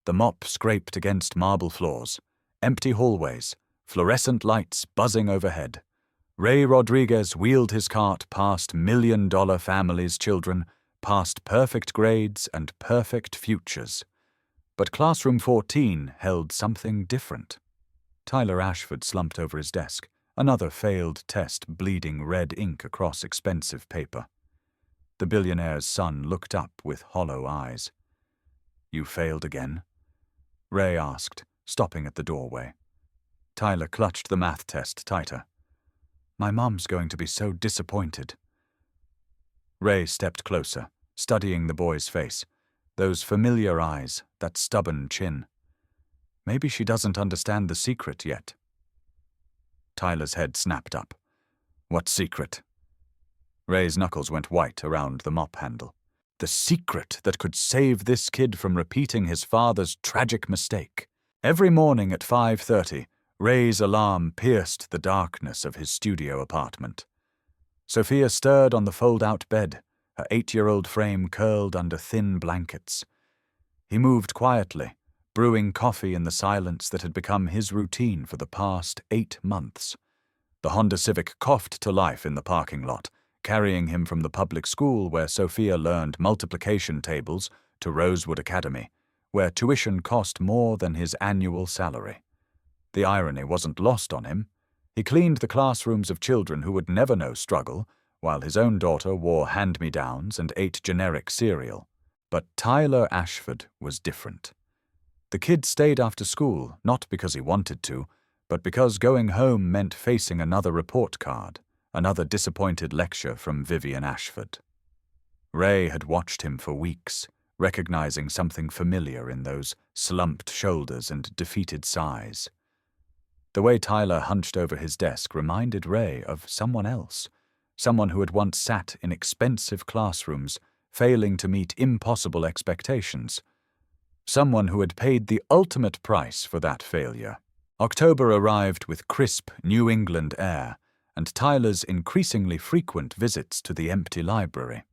The mop scraped against marble floors, empty hallways, fluorescent lights buzzing overhead. Ray Rodriguez wheeled his cart past million-dollar families' children, past perfect grades and perfect futures. But classroom 14 held something different. Tyler Ashford slumped over his desk, another failed test bleeding red ink across expensive paper. The billionaire's son looked up with hollow eyes. "You failed again?" Ray asked, stopping at the doorway. Tyler clutched the math test tighter. "My mom's going to be so disappointed." Ray stepped closer, studying the boy's face, those familiar eyes, that stubborn chin. Maybe she doesn't understand the secret yet. Tyler's head snapped up. "What secret?" Ray's knuckles went white around the mop handle. The secret that could save this kid from repeating his father's tragic mistake. Every morning at 5:30, Ray's alarm pierced the darkness of his studio apartment. Sophia stirred on the fold-out bed, her 8-year-old frame curled under thin blankets. He moved quietly, brewing coffee in the silence that had become his routine for the past 8 months. The Honda Civic coughed to life in the parking lot, carrying him from the public school where Sophia learned multiplication tables to Rosewood Academy, where tuition cost more than his annual salary. The irony wasn't lost on him. He cleaned the classrooms of children who would never know struggle, while his own daughter wore hand-me-downs and ate generic cereal. But Tyler Ashford was different. The kid stayed after school, not because he wanted to, but because going home meant facing another report card, another disappointed lecture from Vivian Ashford. Ray had watched him for weeks, recognizing something familiar in those slumped shoulders and defeated sighs. The way Tyler hunched over his desk reminded Ray of someone else, someone who had once sat in expensive classrooms, failing to meet impossible expectations. Someone who had paid the ultimate price for that failure. October arrived with crisp New England air, and Tyler's increasingly frequent visits to the empty library.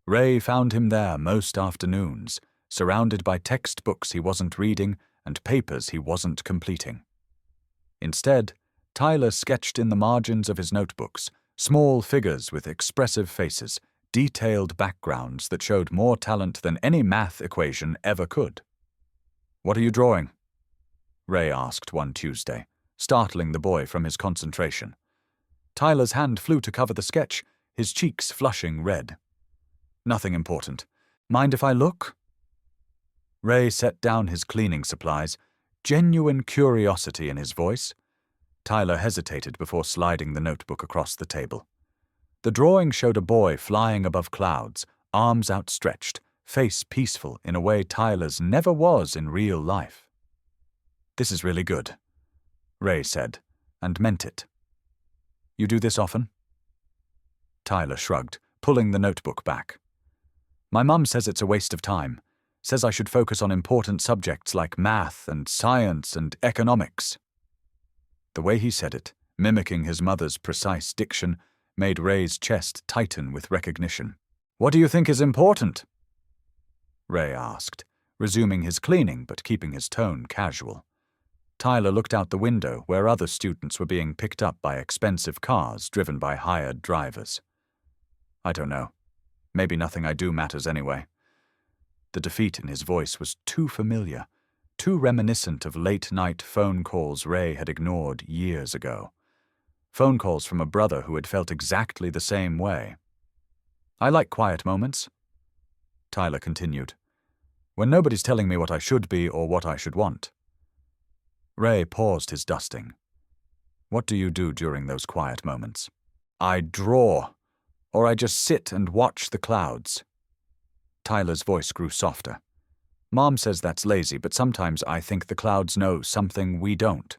Ray found him there most afternoons, surrounded by textbooks he wasn't reading and papers he wasn't completing. Instead, Tyler sketched in the margins of his notebooks, small figures with expressive faces, detailed backgrounds that showed more talent than any math equation ever could. "What are you drawing?" Ray asked one Tuesday, startling the boy from his concentration. Tyler's hand flew to cover the sketch, his cheeks flushing red. "Nothing important. Mind if I look?" Ray set down his cleaning supplies, genuine curiosity in his voice. Tyler hesitated before sliding the notebook across the table. The drawing showed a boy flying above clouds, arms outstretched, face peaceful in a way Tyler's never was in real life. "This is really good," Ray said, and meant it. "You do this often?" Tyler shrugged, pulling the notebook back. "My mum says it's a waste of time. Says I should focus on important subjects like math and science and economics." The way he said it, mimicking his mother's precise diction, made Ray's chest tighten with recognition. "What do you think is important?" Ray asked, resuming his cleaning but keeping his tone casual. Tyler looked out the window where other students were being picked up by expensive cars driven by hired drivers. "I don't know. Maybe nothing I do matters anyway." The defeat in his voice was too familiar, too reminiscent of late-night phone calls Ray had ignored years ago. Phone calls from a brother who had felt exactly the same way. "I like quiet moments," Tyler continued, "when nobody's telling me what I should be or what I should want." Ray paused his dusting. "What do you do during those quiet moments?" "I draw, or I just sit and watch the clouds." Tyler's voice grew softer. "Mom says that's lazy, but sometimes I think the clouds know something we don't."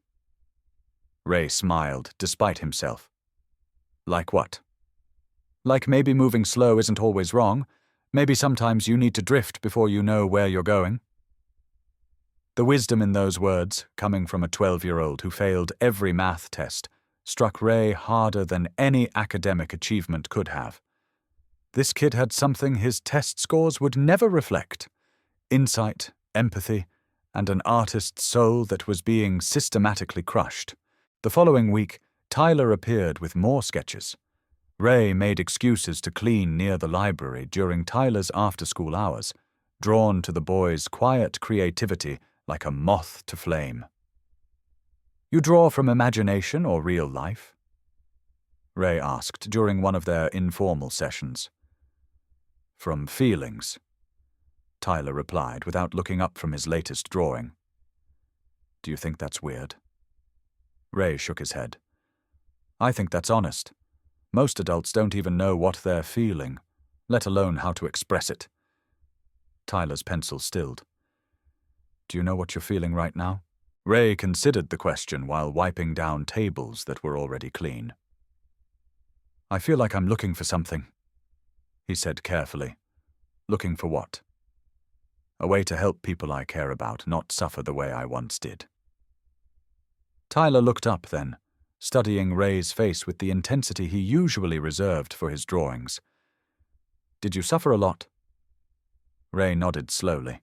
Ray smiled, despite himself. "Like what?" "Like maybe moving slow isn't always wrong. Maybe sometimes you need to drift before you know where you're going." The wisdom in those words, coming from a 12-year-old who failed every math test, struck Ray harder than any academic achievement could have. This kid had something his test scores would never reflect: insight empathy, and an artist's soul that was being systematically crushed. The following week, Tyler appeared with more sketches. Ray made excuses to clean near the library during Tyler's after-school hours, drawn to the boy's quiet creativity like a moth to flame. "You draw from imagination or real life?" Ray asked during one of their informal sessions. "From feelings," Tyler replied without looking up from his latest drawing. "Do you think that's weird?" Ray shook his head. "I think that's honest. Most adults don't even know what they're feeling, let alone how to express it." Tyler's pencil stilled. "Do you know what you're feeling right now?" Ray considered the question while wiping down tables that were already clean. "I feel like I'm looking for something," he said carefully. "Looking for what?" "A way to help people I care about not suffer the way I once did." Tyler looked up then, studying Ray's face with the intensity he usually reserved for his drawings. "Did you suffer a lot?" Ray nodded slowly.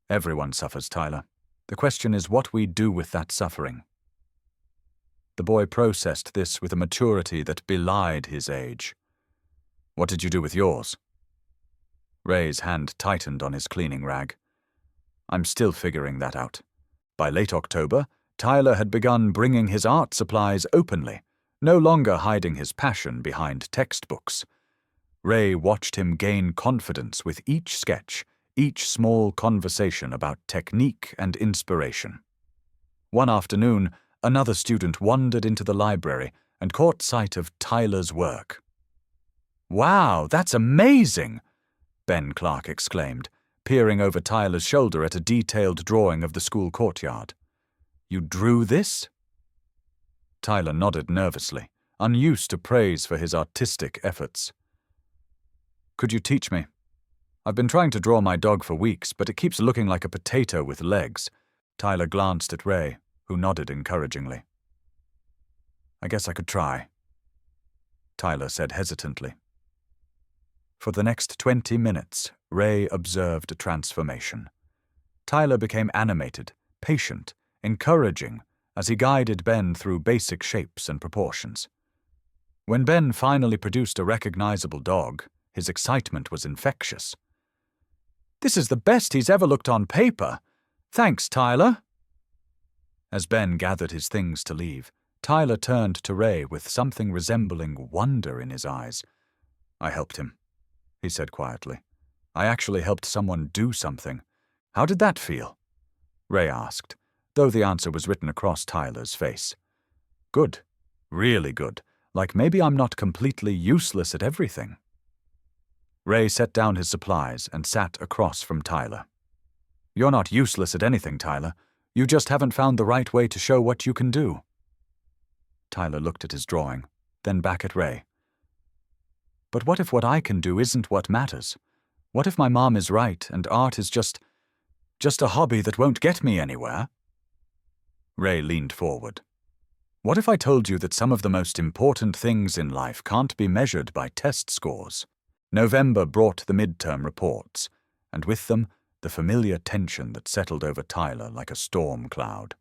"Everyone suffers, Tyler. The question is what we do with that suffering." The boy processed this with a maturity that belied his age. "What did you do with yours?" Ray's hand tightened on his cleaning rag. "I'm still figuring that out." By late October, Tyler had begun bringing his art supplies openly, no longer hiding his passion behind textbooks. Ray watched him gain confidence with each sketch, each small conversation about technique and inspiration. One afternoon, another student wandered into the library and caught sight of Tyler's work. "Wow, that's amazing!" Ben Clark exclaimed, peering over Tyler's shoulder at a detailed drawing of the school courtyard. "You drew this?" Tyler nodded nervously, unused to praise for his artistic efforts. "Could you teach me? I've been trying to draw my dog for weeks, but it keeps looking like a potato with legs." Tyler glanced at Ray, who nodded encouragingly. "I guess I could try," Tyler said hesitantly. For the next 20 minutes, Ray observed a transformation. Tyler became animated, patient, encouraging as he guided Ben through basic shapes and proportions. When Ben finally produced a recognizable dog, his excitement was infectious. "This is the best he's ever looked on paper. Thanks, Tyler." As Ben gathered his things to leave, Tyler turned to Ray with something resembling wonder in his eyes. "I helped him," he said quietly. "I actually helped someone do something. How did that feel?" Ray asked, though the answer was written across Tyler's face. "Good. Really good. Like maybe I'm not completely useless at everything." Ray set down his supplies and sat across from Tyler. "You're not useless at anything, Tyler. You just haven't found the right way to show what you can do." Tyler looked at his drawing, then back at Ray. "But what if what I can do isn't what matters? What if my mom is right and art is just a hobby that won't get me anywhere?" Ray leaned forward. "What if I told you that some of the most important things in life can't be measured by test scores?" November brought the midterm reports, and with them the familiar tension that settled over Tyler like a storm cloud.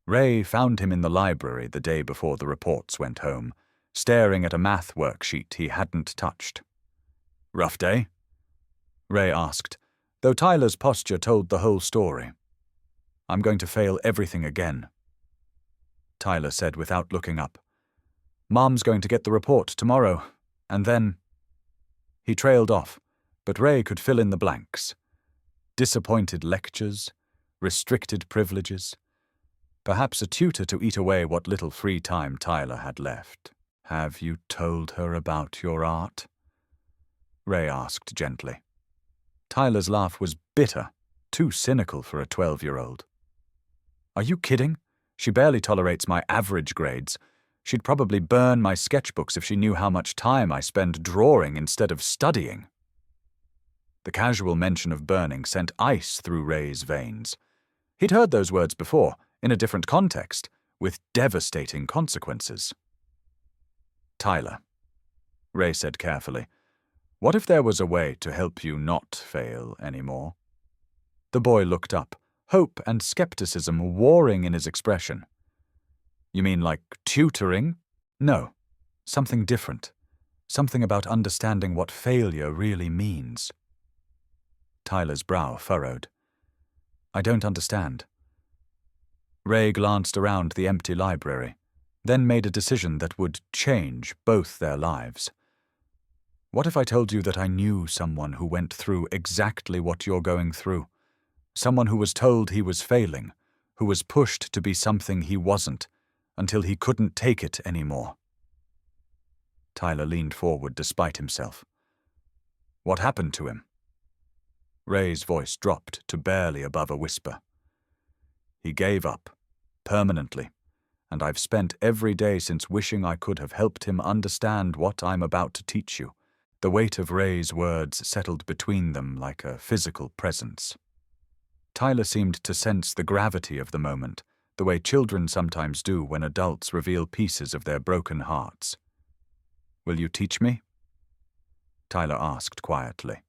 Ray found him in the library the day before the reports went home, staring at a math worksheet he hadn't touched. "Rough day?" Ray asked, though Tyler's posture told the whole story. "I'm going to fail everything again," Tyler said without looking up. "Mom's going to get the report tomorrow, and then—" He trailed off, but Ray could fill in the blanks. Disappointed lectures, restricted privileges, perhaps a tutor to eat away what little free time Tyler had left. "Have you told her about your art?" Ray asked gently. Tyler's laugh was bitter, too cynical for a 12-year-old. "Are you kidding? She barely tolerates my average grades. She'd probably burn my sketchbooks if she knew how much time I spend drawing instead of studying." The casual mention of burning sent ice through Ray's veins. He'd heard those words before, in a different context, with devastating consequences. "Tyler," Ray said carefully, "what if there was a way to help you not fail anymore?" The boy looked up, hope and skepticism warring in his expression. You mean like tutoring? No, something different. Something about understanding what failure really means. Tyler's brow furrowed. I don't understand. Ray glanced around the empty library, then made a decision that would change both their lives. What if I told you that I knew someone who went through exactly what you're going through? Someone who was told he was failing, who was pushed to be something he wasn't, until he couldn't take it anymore. Tyler leaned forward despite himself. What happened to him? Ray's voice dropped to barely above a whisper. He gave up, permanently, and I've spent every day since wishing I could have helped him understand what I'm about to teach you. The weight of Ray's words settled between them like a physical presence. Tyler seemed to sense the gravity of the moment, the way children sometimes do when adults reveal pieces of their broken hearts. Will you teach me? Tyler asked quietly.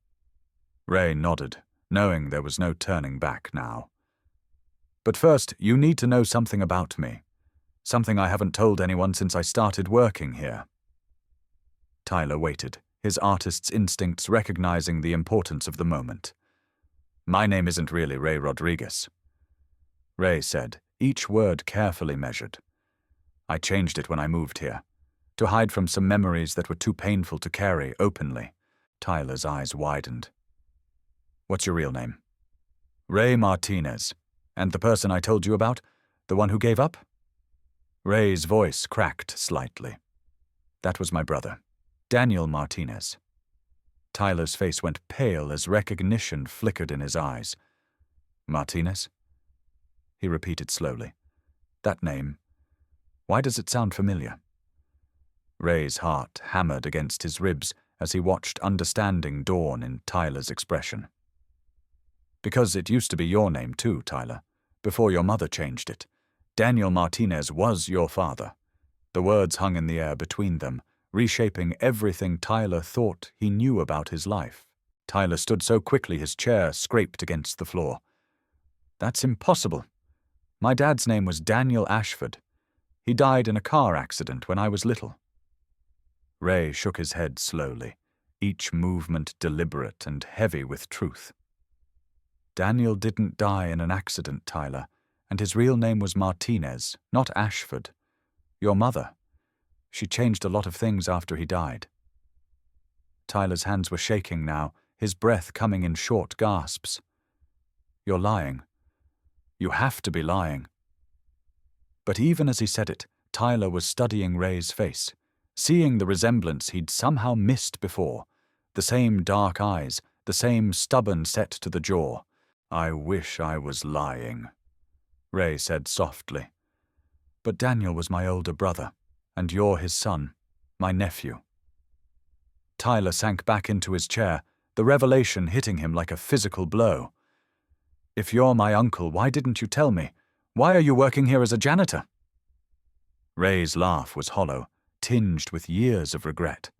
Ray nodded, knowing there was no turning back now. But first, you need to know something about me. Something I haven't told anyone since I started working here. Tyler waited, his artist's instincts recognizing the importance of the moment. My name isn't really Ray Rodriguez. Ray said, each word carefully measured. I changed it when I moved here, to hide from some memories that were too painful to carry openly. Tyler's eyes widened. What's your real name? Ray Martinez. And the person I told you about? The one who gave up? Ray's voice cracked slightly. That was my brother, Daniel Martinez. Tyler's face went pale as recognition flickered in his eyes. Martinez? He repeated slowly. That name. Why does it sound familiar? Ray's heart hammered against his ribs as he watched understanding dawn in Tyler's expression. Because it used to be your name too, Tyler, before your mother changed it. Daniel Martinez was your father. The words hung in the air between them, reshaping everything Tyler thought he knew about his life. Tyler stood so quickly his chair scraped against the floor. That's impossible. My dad's name was Daniel Ashford. He died in a car accident when I was little. Ray shook his head slowly, each movement deliberate and heavy with truth. Daniel didn't die in an accident, Tyler, and his real name was Martinez, not Ashford. Your mother. She changed a lot of things after he died. Tyler's hands were shaking now, his breath coming in short gasps. You're lying. You have to be lying. But even as he said it, Tyler was studying Ray's face, seeing the resemblance he'd somehow missed before, the same dark eyes, the same stubborn set to the jaw. I wish I was lying, Ray said softly. But Daniel was my older brother, and you're his son, my nephew. Tyler sank back into his chair, the revelation hitting him like a physical blow. If you're my uncle, why didn't you tell me? Why are you working here as a janitor? Ray's laugh was hollow, tinged with years of regret.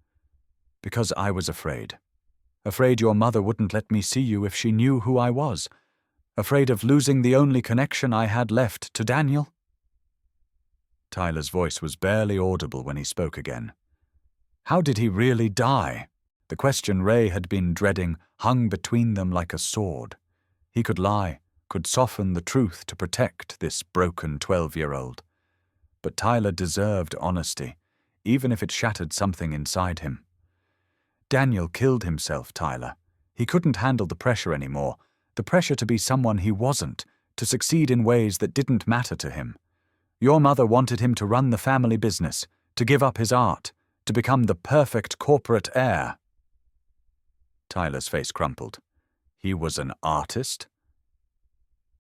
Because I was afraid. Afraid your mother wouldn't let me see you if she knew who I was. Afraid of losing the only connection I had left to Daniel. Tyler's voice was barely audible when he spoke again. How did he really die? The question Ray had been dreading hung between them like a sword. He could lie, could soften the truth to protect this broken 12-year-old. But Tyler deserved honesty, even if it shattered something inside him. Daniel killed himself, Tyler. He couldn't handle the pressure anymore, the pressure to be someone he wasn't, to succeed in ways that didn't matter to him. Your mother wanted him to run the family business, to give up his art, to become the perfect corporate heir. Tyler's face crumpled. He was an artist?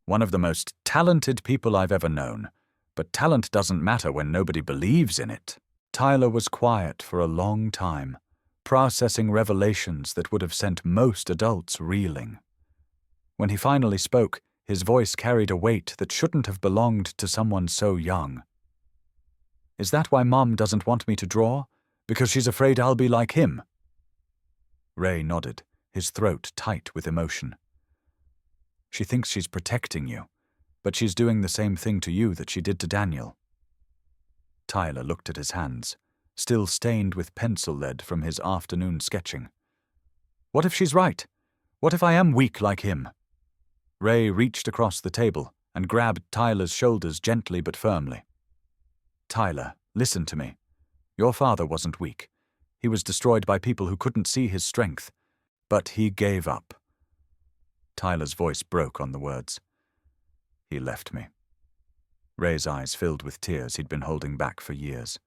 One of the most talented people I've ever known, but talent doesn't matter when nobody believes in it. Tyler was quiet for a long time, processing revelations that would have sent most adults reeling. When he finally spoke, his voice carried a weight that shouldn't have belonged to someone so young. Is that why Mom doesn't want me to draw? Because she's afraid I'll be like him? Ray nodded, his throat tight with emotion. She thinks she's protecting you, but she's doing the same thing to you that she did to Daniel. Tyler looked at his hands, still stained with pencil lead from his afternoon sketching. What if she's right? What if I am weak like him? Ray reached across the table and grabbed Tyler's shoulders gently but firmly. Tyler, listen to me. Your father wasn't weak. He was destroyed by people who couldn't see his strength. But he gave up. Tyler's voice broke on the words. He left me. Ray's eyes filled with tears he'd been holding back for years.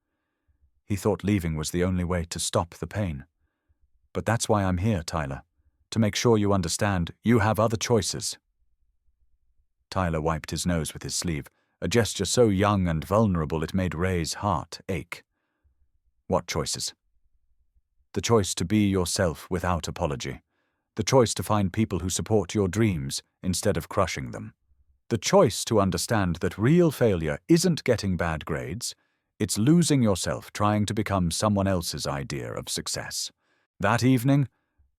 He thought leaving was the only way to stop the pain. But that's why I'm here, Tyler, to make sure you understand you have other choices. Tyler wiped his nose with his sleeve, a gesture so young and vulnerable it made Ray's heart ache. What choices? The choice to be yourself without apology. The choice to find people who support your dreams instead of crushing them. The choice to understand that real failure isn't getting bad grades, it's losing yourself trying to become someone else's idea of success. That evening,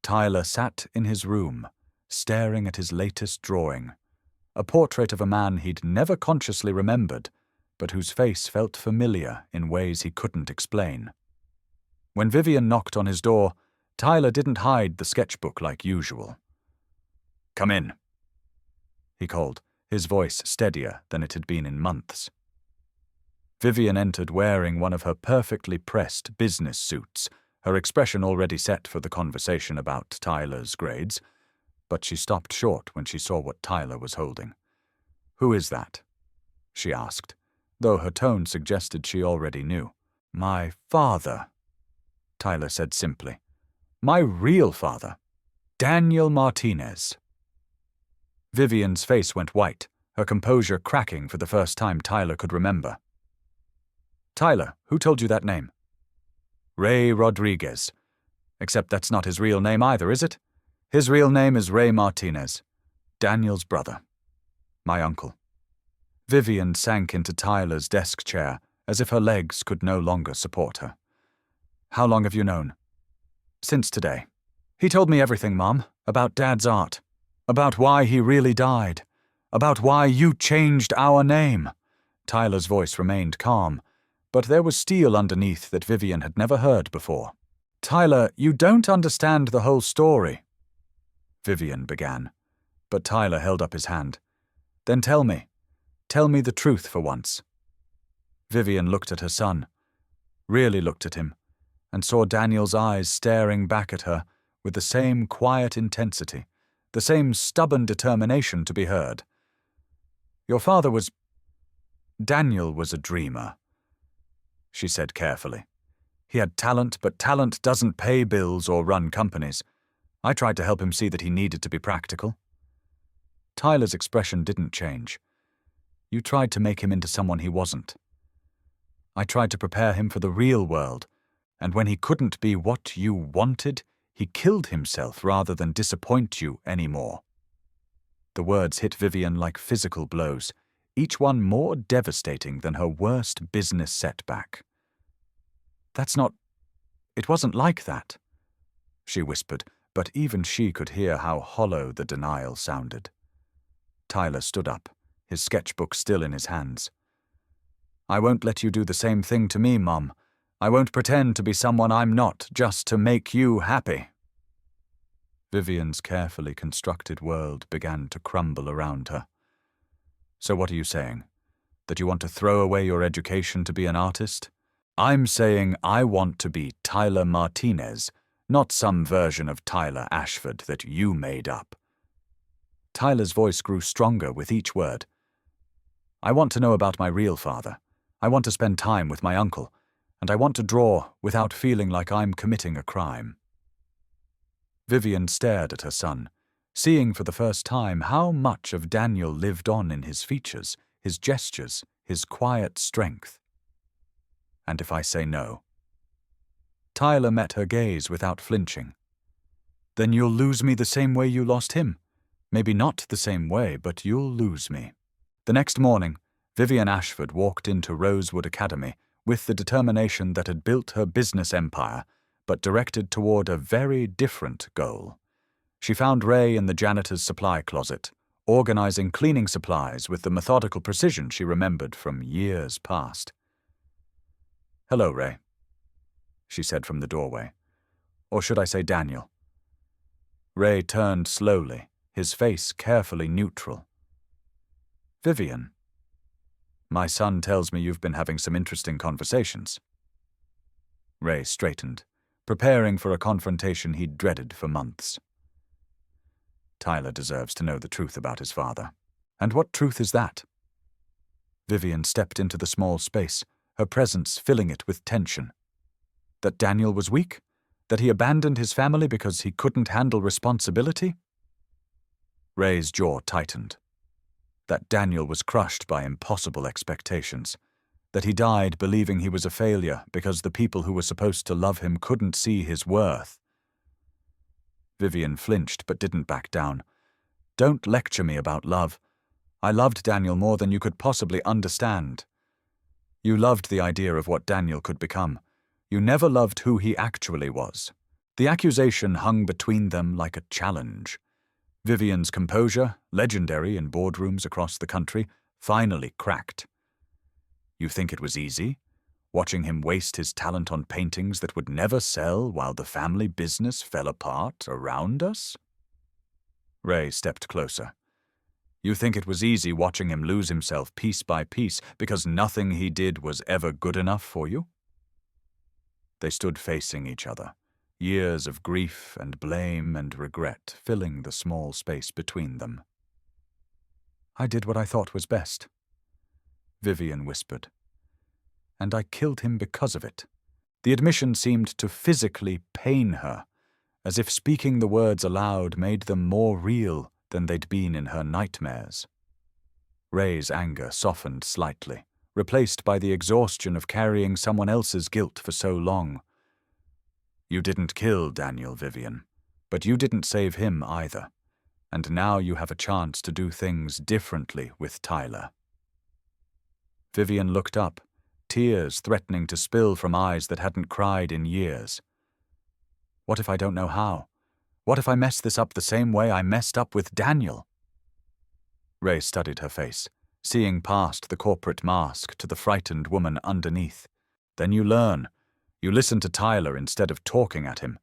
Tyler sat in his room, staring at his latest drawing, a portrait of a man he'd never consciously remembered, but whose face felt familiar in ways he couldn't explain. When Vivian knocked on his door, Tyler didn't hide the sketchbook like usual. Come in, he called, his voice steadier than it had been in months. Vivian entered wearing one of her perfectly pressed business suits, her expression already set for the conversation about Tyler's grades, but she stopped short when she saw what Tyler was holding. Who is that? She asked, though her tone suggested she already knew. My father, Tyler said simply. My real father, Daniel Martinez. Vivian's face went white, her composure cracking for the first time Tyler could remember. Tyler, who told you that name? Ray Rodriguez. Except that's not his real name either, is it? His real name is Ray Martinez, Daniel's brother. My uncle. Vivian sank into Tyler's desk chair as if her legs could no longer support her. How long have you known? Since today. He told me everything, Mom, about Dad's art, about why he really died, about why you changed our name. Tyler's voice remained calm, but there was steel underneath that Vivian had never heard before. Tyler, you don't understand the whole story, Vivian began, but Tyler held up his hand. Then tell me the truth for once. Vivian looked at her son, really looked at him, and saw Daniel's eyes staring back at her with the same quiet intensity, the same stubborn determination to be heard. Your father was... Daniel was a dreamer, she said carefully. He had talent, but talent doesn't pay bills or run companies. I tried to help him see that he needed to be practical. Tyler's expression didn't change. You tried to make him into someone he wasn't. I tried to prepare him for the real world, and when he couldn't be what you wanted, he killed himself rather than disappoint you anymore. The words hit Vivian like physical blows, each one more devastating than her worst business setback. It wasn't like that, she whispered, but even she could hear how hollow the denial sounded. Tyler stood up, his sketchbook still in his hands. I won't let you do the same thing to me, Mom. I won't pretend to be someone I'm not just to make you happy. Vivian's carefully constructed world began to crumble around her. So what are you saying? That you want to throw away your education to be an artist? I'm saying I want to be Tyler Martinez, not some version of Tyler Ashford that you made up. Tyler's voice grew stronger with each word. I want to know about my real father. I want to spend time with my uncle, and I want to draw without feeling like I'm committing a crime. Vivian stared at her son, seeing for the first time how much of Daniel lived on in his features, his gestures, his quiet strength. And if I say no? Tyler met her gaze without flinching. Then you'll lose me the same way you lost him. Maybe not the same way, but you'll lose me. The next morning, Vivian Ashford walked into Rosewood Academy with the determination that had built her business empire, but directed toward a very different goal. She found Ray in the janitor's supply closet, organizing cleaning supplies with the methodical precision she remembered from years past. "Hello, Ray," she said from the doorway. "Or should I say Daniel?" Ray turned slowly, his face carefully neutral. "Vivian, my son tells me you've been having some interesting conversations." Ray straightened, preparing for a confrontation he'd dreaded for months. "Tyler deserves to know the truth about his father." "And what truth is that?" Vivian stepped into the small space, her presence filling it with tension. "That Daniel was weak? That he abandoned his family because he couldn't handle responsibility?" Ray's jaw tightened. That Daniel was crushed by impossible expectations. That he died believing he was a failure because the people who were supposed to love him couldn't see his worth. Vivian flinched but didn't back down. "Don't lecture me about love. I loved Daniel more than you could possibly understand. You loved the idea of what Daniel could become. You never loved who he actually was." The accusation hung between them like a challenge. Vivian's composure, legendary in boardrooms across the country, finally cracked. "You think it was easy? Watching him waste his talent on paintings that would never sell while the family business fell apart around us?" Ray stepped closer. "You think it was easy watching him lose himself piece by piece because nothing he did was ever good enough for you?" They stood facing each other, years of grief and blame and regret filling the small space between them. "I did what I thought was best," Vivian whispered. "And I killed him because of it." The admission seemed to physically pain her, as if speaking the words aloud made them more real than they'd been in her nightmares. Ray's anger softened slightly, replaced by the exhaustion of carrying someone else's guilt for so long. "You didn't kill Daniel, Vivian, but you didn't save him either, and now you have a chance to do things differently with Tyler." Vivian looked up, tears threatening to spill from eyes that hadn't cried in years. "What if I don't know how? What if I mess this up the same way I messed up with Daniel?" Ray studied her face, seeing past the corporate mask to the frightened woman underneath. "Then you learn. You listen to Tyler instead of talking at him.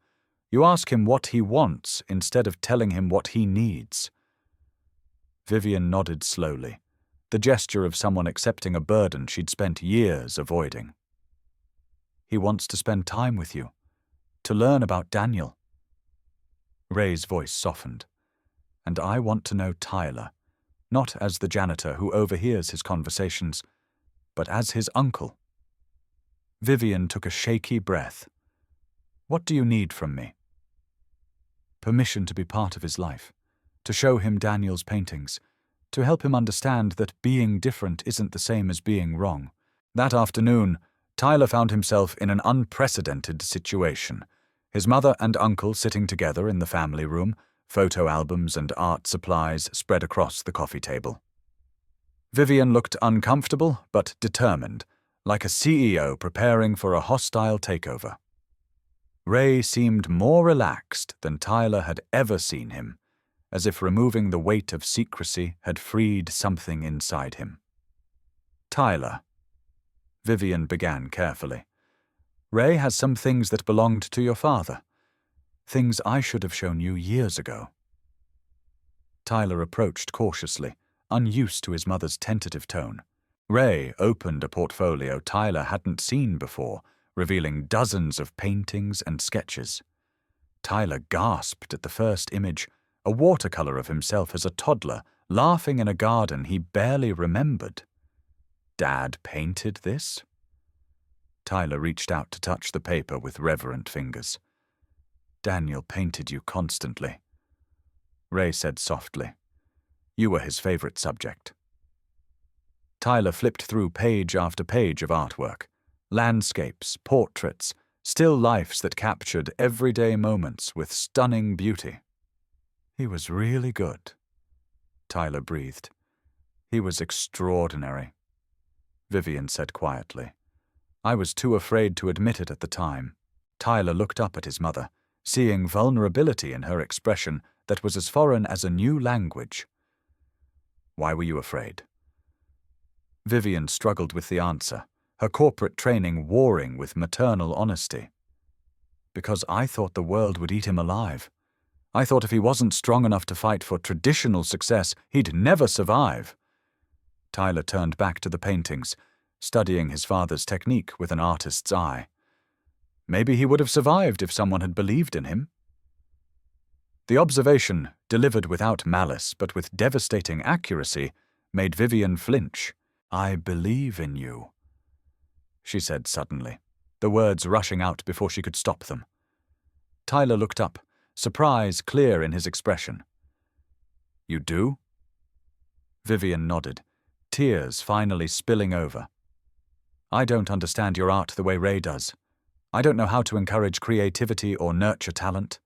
You ask him what he wants instead of telling him what he needs." Vivian nodded slowly, the gesture of someone accepting a burden she'd spent years avoiding. "He wants to spend time with you, to learn about Daniel." Ray's voice softened. "And I want to know Tyler, not as the janitor who overhears his conversations, but as his uncle." Vivian took a shaky breath. "What do you need from me?" "Permission to be part of his life, to show him Daniel's paintings, to help him understand that being different isn't the same as being wrong." That afternoon, Tyler found himself in an unprecedented situation. His mother and uncle sitting together in the family room, photo albums and art supplies spread across the coffee table. Vivian looked uncomfortable but determined, like a CEO preparing for a hostile takeover. Ray seemed more relaxed than Tyler had ever seen him, as if removing the weight of secrecy had freed something inside him. "Tyler," Vivian began carefully, "Ray has some things that belonged to your father. Things I should have shown you years ago." Tyler approached cautiously, unused to his mother's tentative tone. Ray opened a portfolio Tyler hadn't seen before, revealing dozens of paintings and sketches. Tyler gasped at the first image, a watercolor of himself as a toddler, laughing in a garden he barely remembered. Dad painted this? Tyler reached out to touch the paper with reverent fingers. "Daniel painted you constantly," Ray said softly. "You were his favorite subject." Tyler flipped through page after page of artwork, landscapes, portraits, still lifes that captured everyday moments with stunning beauty. "He was really good," Tyler breathed. "He was extraordinary," Vivian said quietly. "I was too afraid to admit it at the time." Tyler looked up at his mother, seeing vulnerability in her expression that was as foreign as a new language. Why were you afraid? Vivian struggled with the answer, her corporate training warring with maternal honesty. Because I thought the world would eat him alive. I thought if he wasn't strong enough to fight for traditional success, he'd never survive. Tyler turned back to the paintings, studying his father's technique with an artist's eye. Maybe he would have survived if someone had believed in him. The observation, delivered without malice but with devastating accuracy, made Vivian flinch. "I believe in you," she said suddenly, the words rushing out before she could stop them. Tyler looked up, surprise clear in his expression. "You do?" Vivian nodded, tears finally spilling over. "I don't understand your art the way Ray does. I don't know how to encourage creativity or nurture talent.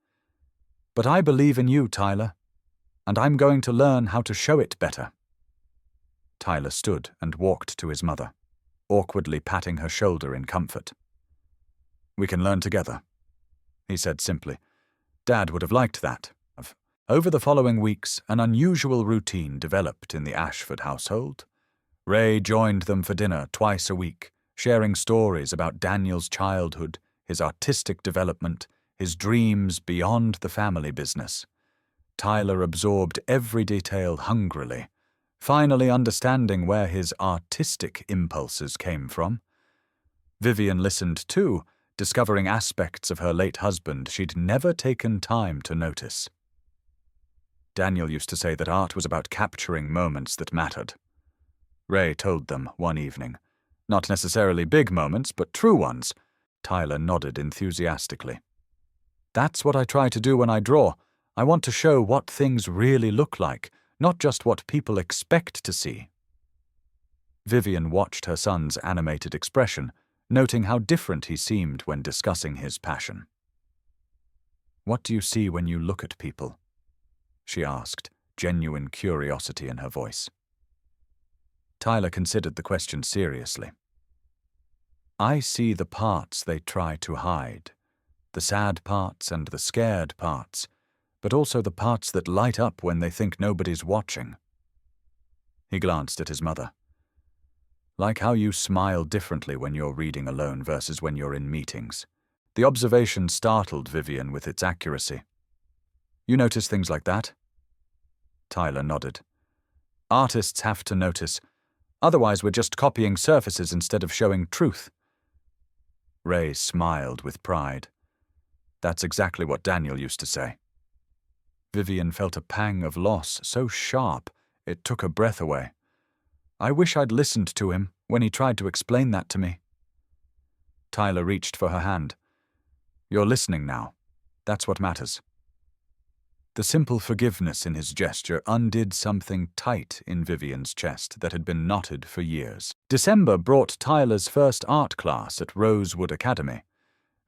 But I believe in you, Tyler, and I'm going to learn how to show it better." Tyler stood and walked to his mother, awkwardly patting her shoulder in comfort. "We can learn together," he said simply. Dad would have liked that. Over the following weeks, an unusual routine developed in the Ashford household. Ray joined them for dinner twice a week, sharing stories about Daniel's childhood, his artistic development, his dreams beyond the family business. Tyler absorbed every detail hungrily, finally understanding where his artistic impulses came from. Vivian listened too, discovering aspects of her late husband she'd never taken time to notice. Daniel used to say that art was about capturing moments that mattered. Ray told them one evening. Not necessarily big moments, but true ones. Tyler nodded enthusiastically. "That's what I try to do when I draw. I want to show what things really look like, not just what people expect to see." Vivian watched her son's animated expression, noting how different he seemed when discussing his passion. "What do you see when you look at people?" she asked, genuine curiosity in her voice. Tyler considered the question seriously. "I see the parts they try to hide, the sad parts and the scared parts, but also the parts that light up when they think nobody's watching." He glanced at his mother. "Like how you smile differently when you're reading alone versus when you're in meetings." The observation startled Vivian with its accuracy. "You notice things like that?" Tyler nodded. "Artists have to notice. Otherwise we're just copying surfaces instead of showing truth." Ray smiled with pride. "That's exactly what Daniel used to say." Vivian felt a pang of loss so sharp it took her breath away. "I wish I'd listened to him when he tried to explain that to me." Tyler reached for her hand. "You're listening now. That's what matters." The simple forgiveness in his gesture undid something tight in Vivian's chest that had been knotted for years. December brought Tyler's first art class at Rosewood Academy.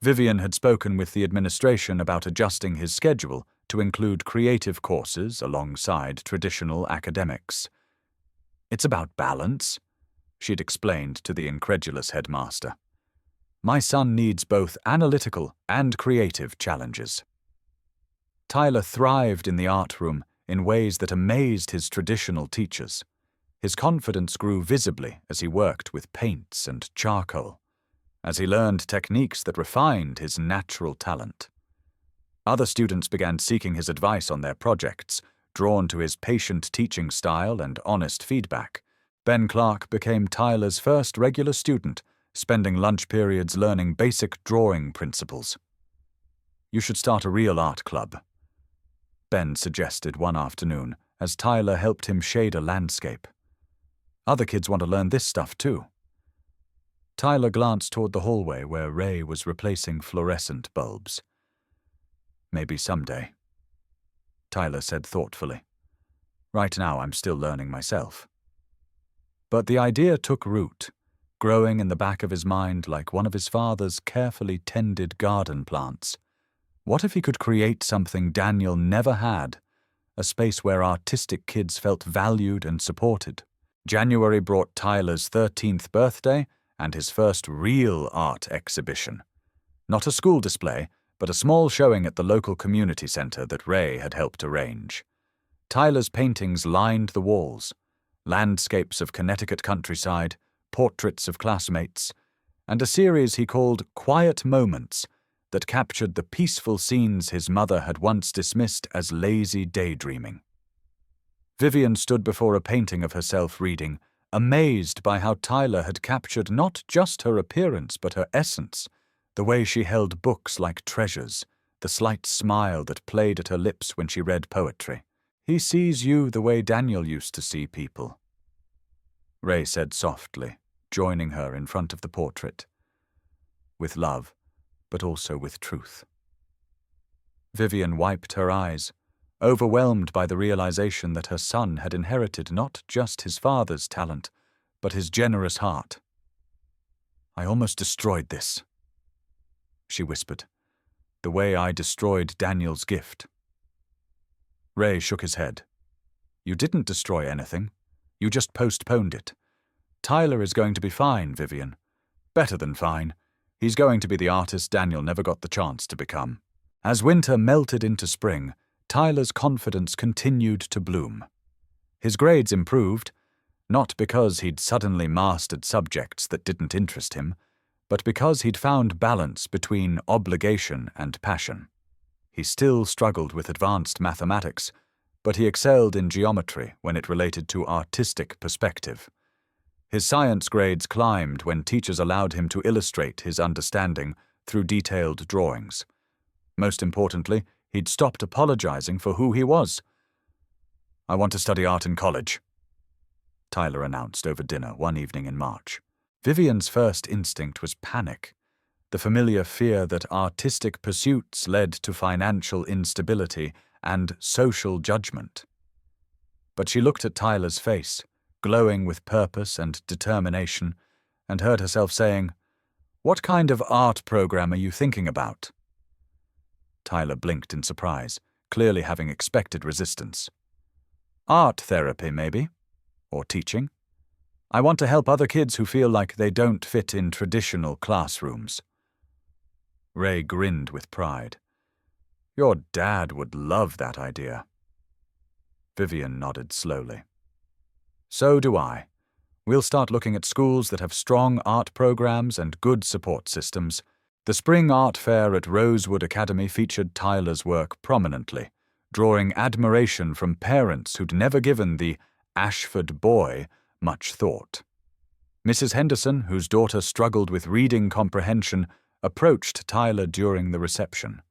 Vivian had spoken with the administration about adjusting his schedule to include creative courses alongside traditional academics. "It's about balance," she'd explained to the incredulous headmaster. "My son needs both analytical and creative challenges." Tyler thrived in the art room in ways that amazed his traditional teachers. His confidence grew visibly as he worked with paints and charcoal, as he learned techniques that refined his natural talent. Other students began seeking his advice on their projects, drawn to his patient teaching style and honest feedback. Ben Clark became Tyler's first regular student, spending lunch periods learning basic drawing principles. "You should start a real art club," Ben suggested one afternoon as Tyler helped him shade a landscape. "Other kids want to learn this stuff too." Tyler glanced toward the hallway where Ray was replacing fluorescent bulbs. "Maybe someday," Tyler said thoughtfully. "Right now I'm still learning myself." But the idea took root, growing in the back of his mind like one of his father's carefully tended garden plants. What if he could create something Daniel never had, a space where artistic kids felt valued and supported? January brought Tyler's 13th birthday and his first real art exhibition. Not a school display, but a small showing at the local community center that Ray had helped arrange. Tyler's paintings lined the walls, landscapes of Connecticut countryside, portraits of classmates, and a series he called Quiet Moments that captured the peaceful scenes his mother had once dismissed as lazy daydreaming. Vivian stood before a painting of herself reading, amazed by how Tyler had captured not just her appearance but her essence, the way she held books like treasures, the slight smile that played at her lips when she read poetry. "He sees you the way Daniel used to see people," Ray said softly, joining her in front of the portrait. "With love, but also with truth." Vivian wiped her eyes, overwhelmed by the realization that her son had inherited not just his father's talent, but his generous heart. "I almost destroyed this," she whispered, "the way I destroyed Daniel's gift." Ray shook his head. "You didn't destroy anything. You just postponed it. Tyler is going to be fine, Vivian. Better than fine. He's going to be the artist Daniel never got the chance to become." As winter melted into spring, Tyler's confidence continued to bloom. His grades improved, not because he'd suddenly mastered subjects that didn't interest him, but because he'd found balance between obligation and passion. He still struggled with advanced mathematics, but he excelled in geometry when it related to artistic perspective. His science grades climbed when teachers allowed him to illustrate his understanding through detailed drawings. Most importantly, he'd stopped apologizing for who he was. "I want to study art in college," Tyler announced over dinner one evening in March. Vivian's first instinct was panic, the familiar fear that artistic pursuits led to financial instability and social judgment. But she looked at Tyler's face, glowing with purpose and determination, and heard herself saying, "What kind of art program are you thinking about?" Tyler blinked in surprise, clearly having expected resistance. "Art therapy, maybe? Or teaching? I want to help other kids who feel like they don't fit in traditional classrooms." Ray grinned with pride. "Your dad would love that idea." Vivian nodded slowly. "So do I. We'll start looking at schools that have strong art programs and good support systems. The spring art fair at Rosewood Academy featured Tyler's work prominently, drawing admiration from parents who'd never given the Ashford boy much thought. Mrs. Henderson, whose daughter struggled with reading comprehension, approached Tyler during the reception.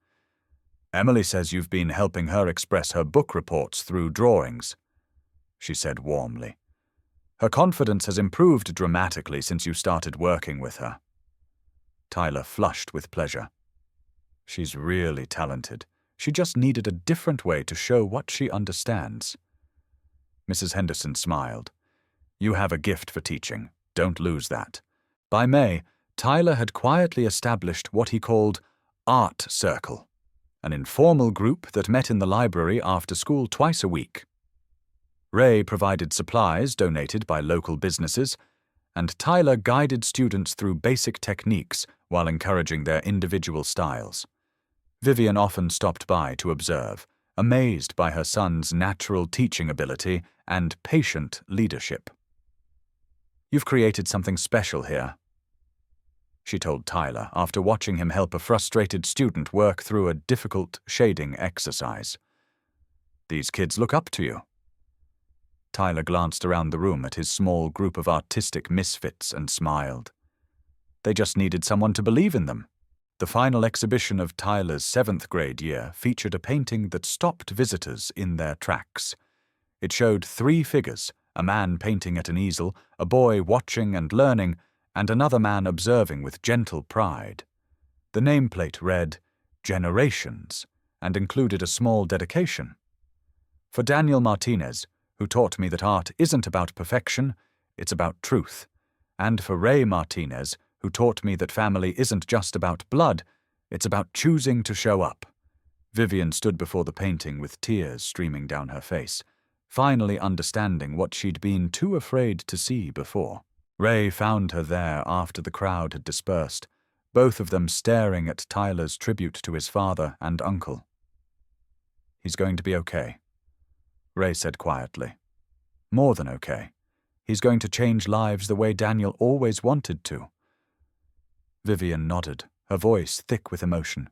"Emily says you've been helping her express her book reports through drawings," she said warmly. "Her confidence has improved dramatically since you started working with her." Tyler flushed with pleasure. "She's really talented. She just needed a different way to show what she understands." Mrs. Henderson smiled. "You have a gift for teaching. Don't lose that." By May, Tyler had quietly established what he called Art Circle, an informal group that met in the library after school twice a week. Ray provided supplies donated by local businesses, and Tyler guided students through basic techniques while encouraging their individual styles. Vivian often stopped by to observe, amazed by her son's natural teaching ability and patient leadership. "You've created something special here," she told Tyler after watching him help a frustrated student work through a difficult shading exercise. "These kids look up to you." Tyler glanced around the room at his small group of artistic misfits and smiled. They just needed someone to believe in them. The final exhibition of Tyler's 7th grade year featured a painting that stopped visitors in their tracks. It showed 3 figures, a man painting at an easel, a boy watching and learning, and another man observing with gentle pride. The nameplate read, "Generations," and included a small dedication. "For Daniel Martinez, who taught me that art isn't about perfection, it's about truth. And for Ray Martinez, who taught me that family isn't just about blood, it's about choosing to show up." Vivian stood before the painting with tears streaming down her face, finally understanding what she'd been too afraid to see before. Ray found her there after the crowd had dispersed, both of them staring at Tyler's tribute to his father and uncle. "He's going to be okay," Ray said quietly. "More than okay. He's going to change lives the way Daniel always wanted to. Vivian nodded, her voice thick with emotion.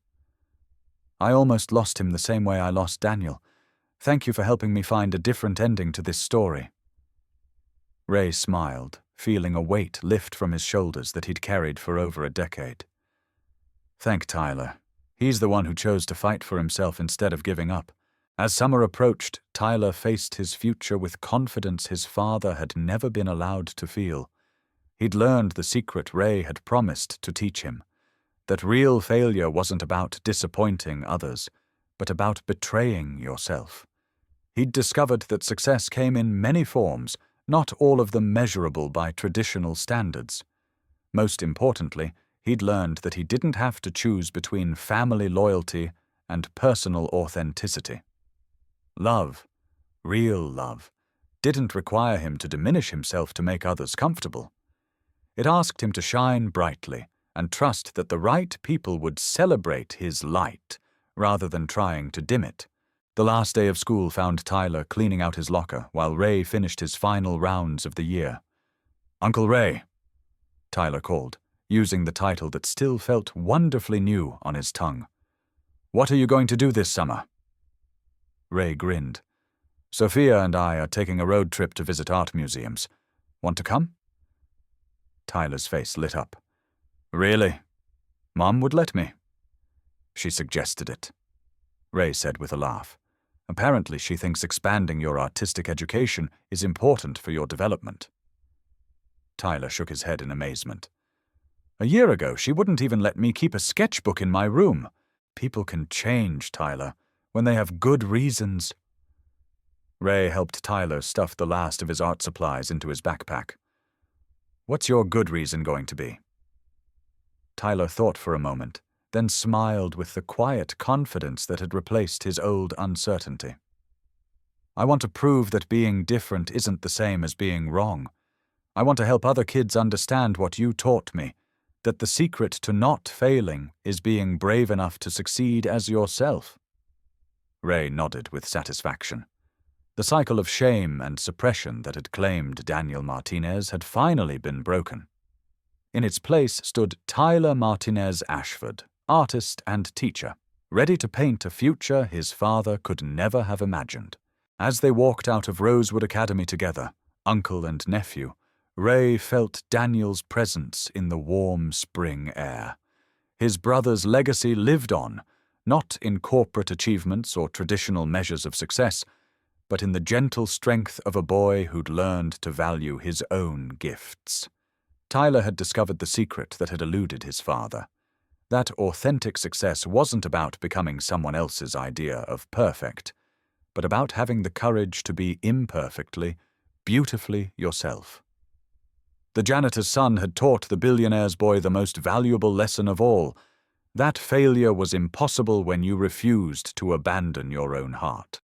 I almost lost him the same way I lost Daniel. Thank you for helping me find a different ending to this story. Ray smiled, feeling a weight lift from his shoulders that he'd carried for over a decade. Thank Tyler. He's the one who chose to fight for himself instead of giving up. As summer approached, Tyler faced his future with confidence his father had never been allowed to feel. He'd learned the secret Ray had promised to teach him, that real failure wasn't about disappointing others, but about betraying yourself. He'd discovered that success came in many forms, not all of them measurable by traditional standards. Most importantly, he'd learned that he didn't have to choose between family loyalty and personal authenticity. Love, real love, didn't require him to diminish himself to make others comfortable. It asked him to shine brightly and trust that the right people would celebrate his light rather than trying to dim it. The last day of school found Tyler cleaning out his locker while Ray finished his final rounds of the year. Uncle Ray, Tyler called, using the title that still felt wonderfully new on his tongue. What are you going to do this summer? Ray grinned. Sophia and I are taking a road trip to visit art museums. Want to come? Tyler's face lit up. Really? Mom would let me. She suggested it. Ray said with a laugh. Apparently she thinks expanding your artistic education is important for your development. Tyler shook his head in amazement. A year ago, she wouldn't even let me keep a sketchbook in my room. People can change, Tyler, when they have good reasons. Ray helped Tyler stuff the last of his art supplies into his backpack. What's your good reason going to be? Tyler thought for a moment, then smiled with the quiet confidence that had replaced his old uncertainty. I want to prove that being different isn't the same as being wrong. I want to help other kids understand what you taught me, that the secret to not failing is being brave enough to succeed as yourself. Ray nodded with satisfaction. The cycle of shame and suppression that had claimed Daniel Martinez had finally been broken. In its place stood Tyler Martinez Ashford, artist and teacher, ready to paint a future his father could never have imagined. As they walked out of Rosewood Academy together, uncle and nephew, Ray felt Daniel's presence in the warm spring air. His brother's legacy lived on, not in corporate achievements or traditional measures of success, but in the gentle strength of a boy who'd learned to value his own gifts. Tyler had discovered the secret that had eluded his father. That authentic success wasn't about becoming someone else's idea of perfect, but about having the courage to be imperfectly, beautifully yourself. The janitor's son had taught the billionaire's boy the most valuable lesson of all, that failure was impossible when you refused to abandon your own heart.